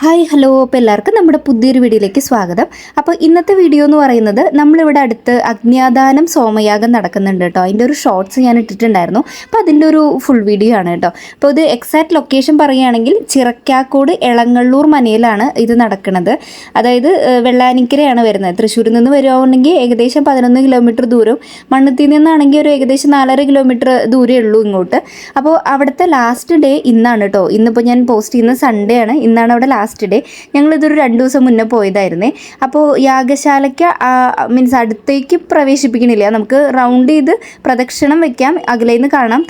Hi hello, അപ്പോൾ എല്ലാവർക്കും നമ്മുടെ പുതിയൊരു വീഡിയോയിലേക്ക് സ്വാഗതം. അപ്പോൾ ഇന്നത്തെ വീഡിയോ എന്ന് പറയുന്നത് നമ്മളിവിടെ അടുത്ത് അഗ്നിയാദാനം സോമയാഗം നടക്കുന്നുണ്ട് കേട്ടോ. അതിൻ്റെ ഒരു ഷോർട്സ് ഞാൻ ഇട്ടിട്ടുണ്ടായിരുന്നു. അപ്പോൾ അതിൻ്റെ ഒരു ഫുൾ വീഡിയോ ആണ് കേട്ടോ. അപ്പോൾ ഇത് എക്സാക്ട് ലൊക്കേഷൻ പറയുകയാണെങ്കിൽ ചിറക്കാക്കോട് എളങ്ങള്ളൂർ മനയിലാണ് ഇത് നടക്കുന്നത്. അതായത് വെള്ളാനിക്കരയാണ് വരുന്നത്. തൃശ്ശൂരിൽ നിന്ന് വരുവാണെങ്കിൽ ഏകദേശം 11 കിലോമീറ്റർ ദൂരം, മണ്ണുത്തിൽ നിന്നാണെങ്കിൽ ഒരു ഏകദേശം 4.5 കിലോമീറ്റർ ദൂരമേ ഉള്ളൂ ഇങ്ങോട്ട്. അപ്പോൾ അവിടുത്തെ ലാസ്റ്റ് ഡേ ഇന്നാണ് കേട്ടോ. ഇന്നിപ്പോൾ ഞാൻ പോസ്റ്റ് ചെയ്യുന്ന സൺഡേ ആണ്. ഇന്നാണ് അവിടെ ലാസ്റ്റ് ഡേ. ഞങ്ങളിതൊരു 2 ദിവസം മുന്നേ പോയതായിരുന്നേ. അപ്പോൾ യാഗശാലയ്ക്ക് മീൻസ് അടുത്തേക്ക് പ്രവേശിപ്പിക്കണില്ല, നമുക്ക് റൗണ്ട് ചെയ്ത് പ്രദക്ഷിണം വെക്കാം, അകലേന്ന് കാണാം.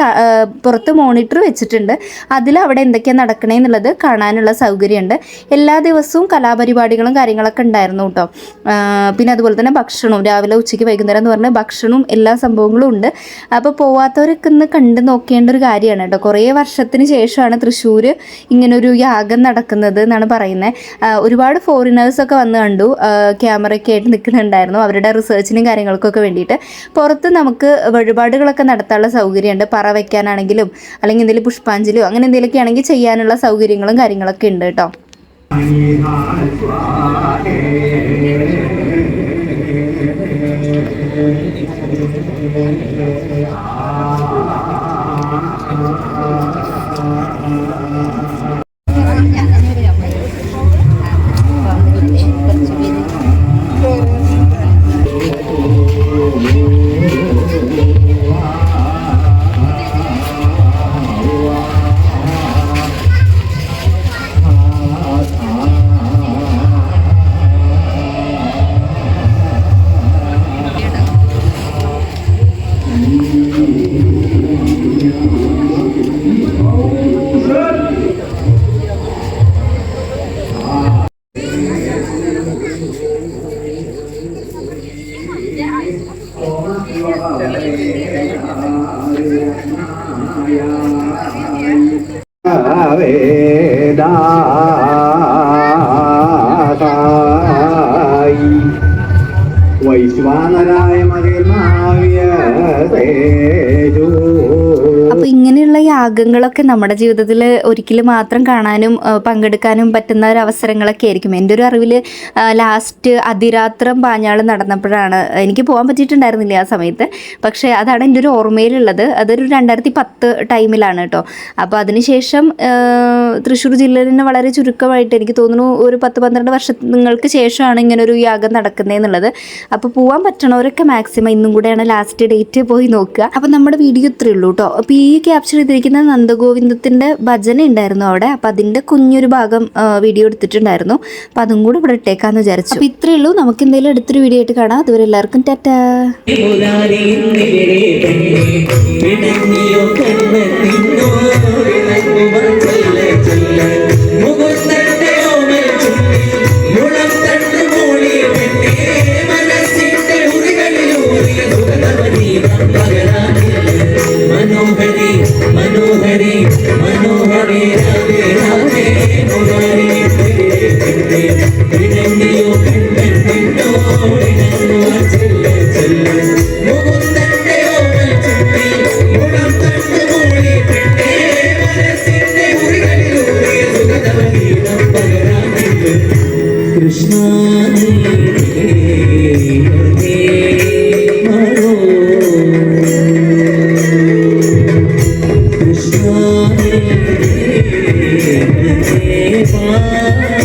പുറത്ത് മോണിറ്റർ വെച്ചിട്ടുണ്ട്, അതിൽ അവിടെ എന്തൊക്കെയാണ് നടക്കണേ എന്നുള്ളത് കാണാനുള്ള സൗകര്യമുണ്ട്. എല്ലാ ദിവസവും കലാപരിപാടികളും കാര്യങ്ങളൊക്കെ ഉണ്ടായിരുന്നു കേട്ടോ. പിന്നെ അതുപോലെ തന്നെ ഭക്ഷണവും രാവിലെ ഉച്ചയ്ക്ക് വൈകുന്നേരം എന്ന് പറഞ്ഞാൽ ഭക്ഷണവും എല്ലാ സംഭവങ്ങളും ഉണ്ട്. അപ്പോൾ പോവാത്തവരൊക്കെ ഒന്ന് കണ്ടു നോക്കേണ്ട ഒരു കാര്യമാണ് കേട്ടോ. കുറേ വർഷത്തിന് ശേഷമാണ് തൃശ്ശൂർ ഇങ്ങനൊരു യാഗം നടക്കുന്നത് എന്നാണ് പറയുന്നത്. ഒരുപാട് ഫോറിനേഴ്സൊക്കെ വന്ന് കണ്ടു, ക്യാമറയൊക്കെ ആയിട്ട് നിൽക്കുന്നുണ്ടായിരുന്നു അവരുടെ റിസർച്ചിനും കാര്യങ്ങൾക്കൊക്കെ വേണ്ടിയിട്ട്. പുറത്ത് നമുക്ക് വഴിപാടുകളൊക്കെ നടത്താനുള്ള സൗകര്യമുണ്ട്. പറ വയ്ക്കാനാണെങ്കിലും അല്ലെങ്കിൽ എന്തെങ്കിലും പുഷ്പാഞ്ജലിയോ അങ്ങനെ എന്തെങ്കിലുമൊക്കെ ആണെങ്കിൽ ചെയ്യാനുള്ള സൗകര്യങ്ങളും കാര്യങ്ങളൊക്കെ ഉണ്ട് കേട്ടോ. അപ്പോൾ ഇങ്ങനെയുള്ള യാഗങ്ങളൊക്കെ നമ്മുടെ ജീവിതത്തിൽ ഒരിക്കൽ മാത്രം കാണാനും പങ്കെടുക്കാനും പറ്റുന്ന ഒരു അവസരങ്ങളൊക്കെ ആയിരിക്കും. എൻ്റെ ഒരു അറിവിൽ ലാസ്റ്റ് അതിരാത്രം പാഞ്ഞാൾ നടന്നപ്പോഴാണ്, എനിക്ക് പോകാൻ പറ്റിയിട്ടുണ്ടായിരുന്നില്ല ആ സമയത്ത്, പക്ഷേ അതാണ് എൻ്റെ ഒരു ഓർമ്മയിലുള്ളത്. അതൊരു 2010 ടൈമിലാണ് കേട്ടോ. അപ്പോൾ അതിനുശേഷം തൃശ്ശൂർ ജില്ലയിൽ തന്നെ വളരെ ചുരുക്കമായിട്ട് എനിക്ക് തോന്നുന്നു ഒരു 10-12 വർഷങ്ങൾക്ക് ശേഷമാണ് ഇങ്ങനൊരു യാഗം നടക്കുന്നതെന്നുള്ളത്. അപ്പോൾ പോകാൻ പറ്റണവരൊക്കെ മാക്സിമം ഇന്നും കൂടെയാണ് ലാസ്റ്റ് ഡേറ്റ് പോയി നോക്കുക. അപ്പോൾ നമ്മുടെ വീഡിയോ ഇത്രയേ ഉള്ളൂ കേട്ടോ. അപ്പോൾ ഈ ക്യാപ്ചർ ചെയ്തിരിക്കുന്ന നന്ദഗോവിന്ദത്തിൻ്റെ ഭജന ഉണ്ടായിരുന്നു അവിടെ. അപ്പോൾ അതിൻ്റെ കുഞ്ഞൊരു ഭാഗം വീഡിയോ എടുത്തിട്ടുണ്ടായിരുന്നു. അപ്പോൾ അതും കൂടെ ഇവിടെ ഇട്ടേക്കാന്ന് വിചാരിച്ചു. അപ്പോൾ ഇത്രയേ ഉള്ളൂ. നമുക്ക് എന്തെങ്കിലും അടുത്തൊരു വീഡിയോ ആയിട്ട് കാണാം. അതുവരെ എല്ലാവർക്കും ടാറ്റാ. മനോഹരി മനോഹരി മനോഹരി രാധേ രാധേ മുരാരി പിണങ്ങിയോ കണ്ടോ ചെല്ല ചെല്ല മുകുന്ദന്റെ ഓമൽ ചുറ്റി മുളം തണ്ട് മൂളി പെണ്ണേ മനസ്സിന്റെ മുറികളിലൂറിയ സുഗതവഗീതം പകരാനില്ല കൃഷ്ണ Krishna,